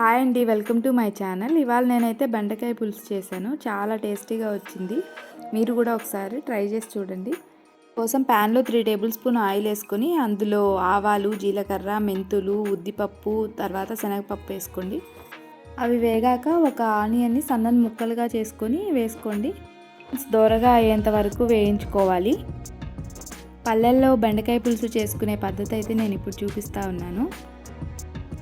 Hi అండి. Welcome to my channel. ఇవాళ నేనైతే బెండకాయ పులుసు చేశాను. చాలా టేస్టీగా వచ్చింది. మీరు కూడా ఒకసారి ట్రై చేసి చూడండి. కోసం ప్యాన్లో 3 టేబుల్ స్పూన్ ఆయిల్ వేసుకొని అందులో ఆవాలు, జీలకర్ర, మెంతులు, ఉద్దిపప్పు, తర్వాత శనగపప్పు వేసుకోండి. అవి వేగాక ఒక ఆనియన్ని సన్నని ముక్కలుగా చేసుకొని వేసుకోండి. దోరగా అయ్యేంత వరకు వేయించుకోవాలి. పల్లెల్లో బెండకాయ పులుసు చేసుకునే పద్ధతి అయితే నేను ఇప్పుడు చూపిస్తూ ఉన్నాను.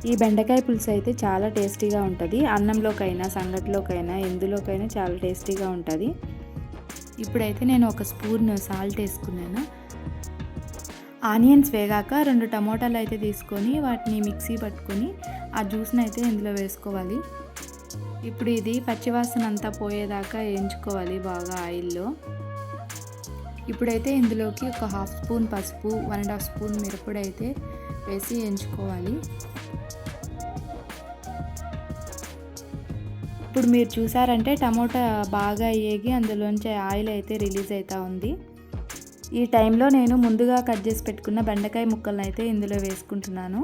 ఈ బెండకాయ పులుసు అయితే చాలా టేస్టీగా ఉంటుంది. అన్నంలోకైనా, సంగటిలోకైనా, ఎందులోకైనా చాలా టేస్టీగా ఉంటుంది. ఇప్పుడైతే నేను ఒక స్పూన్ సాల్ట్ వేసుకున్నాను. ఆనియన్స్ వేగాక 2 టమోటాలు అయితే తీసుకొని వాటిని మిక్సీ పట్టుకొని ఆ జ్యూస్ని అయితే ఇందులో వేసుకోవాలి. ఇప్పుడు ఇది పచ్చివాసన అంతా పోయేదాకా వేయించుకోవాలి బాగా ఆయిల్లో. ఇప్పుడైతే ఇందులోకి ఒక 1/2 స్పూన్ పసుపు, 1.5 స్పూన్ మిరప్పొడి అయితే వేసి వేయించుకోవాలి. ఇప్పుడు మీరు చూసారంటే టమోటా బాగా వేగి అందులోంచి ఆయిల్ అయితే రిలీజ్ అవుతూ ఉంది. ఈ టైంలో నేను ముందుగా కట్ చేసి పెట్టుకున్న బెండకాయ ముక్కలను అయితే ఇందులో వేసుకుంటున్నాను.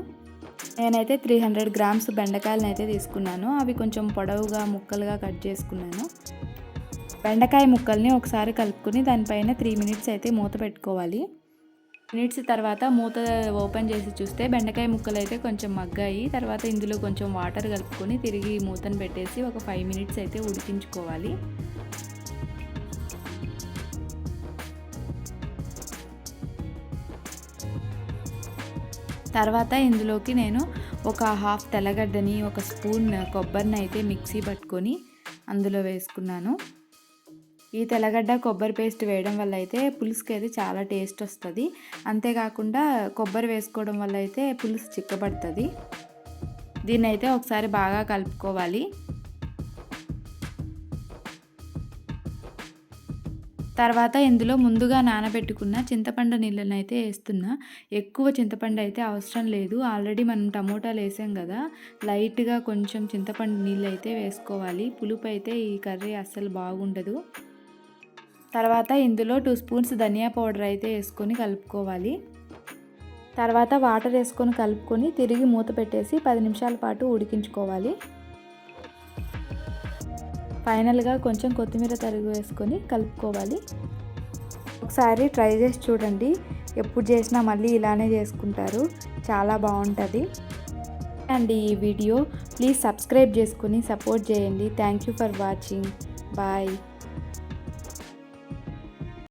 నేనైతే 300 గ్రామ్స్ బెండకాయలను అయితే తీసుకున్నాను. అవి కొంచెం పొడవుగా ముక్కలుగా కట్ చేసుకున్నాను. బెండకాయ ముక్కల్ని ఒకసారి కలుపుకొని దానిపైన 3 మినిట్స్ అయితే మూత పెట్టుకోవాలి. మినిట్స్ తర్వాత మూత ఓపెన్ చేసి చూస్తే బెండకాయ ముక్కలు అయితే కొంచెం మగ్గాయి. తర్వాత ఇందులో కొంచెం వాటర్ కలుపుకొని తిరిగి మూతను పెట్టేసి ఒక 5 మినిట్స్ అయితే ఉడికించుకోవాలి. తర్వాత ఇందులోకి నేను ఒక హాఫ్ తెల్లగడ్డని, ఒక స్పూన్ కొబ్బరిని అయితే మిక్సీ పట్టుకొని అందులో వేసుకున్నాను. ఈ తెల్లగడ్డ కొబ్బరి పేస్ట్ వేయడం వల్ల అయితే పులుసుకి అయితే చాలా టేస్ట్ వస్తుంది. అంతేకాకుండా కొబ్బరి వేసుకోవడం వల్ల అయితే పులుసు చిక్కబడుతుంది. దీన్ని అయితే ఒకసారి బాగా కలుపుకోవాలి. తర్వాత ఇందులో ముందుగా నానబెట్టుకున్న చింతపండు నీళ్ళని అయితే వేస్తున్నా. ఎక్కువ చింతపండు అయితే అవసరం లేదు. ఆల్రెడీ మనం టమోటాలు వేసాం కదా, లైట్గా కొంచెం చింతపండు నీళ్ళు అయితే వేసుకోవాలి. పులుపు అయితే ఈ కర్రీ అస్సలు బాగుండదు. తర్వాత ఇందులో 2 స్పూన్స్ ధనియా పౌడర్ అయితే వేసుకొని కలుపుకోవాలి. తర్వాత వాటర్ వేసుకొని కలుపుకొని తిరిగి మూత పెట్టేసి 10 నిమిషాల పాటు ఉడికించుకోవాలి. ఫైనల్గా కొంచెం కొత్తిమీర తరుగు వేసుకొని కలుపుకోవాలి. ఒకసారి ట్రై చేసి చూడండి. ఎప్పుడు చేసినా మళ్ళీ ఇలానే చేసుకుంటారు. చాలా బాగుంటుంది అండి ఈ వీడియో. ప్లీజ్ సబ్స్క్రైబ్ చేసుకొని సపోర్ట్ చేయండి. Thank you for watching. Bye.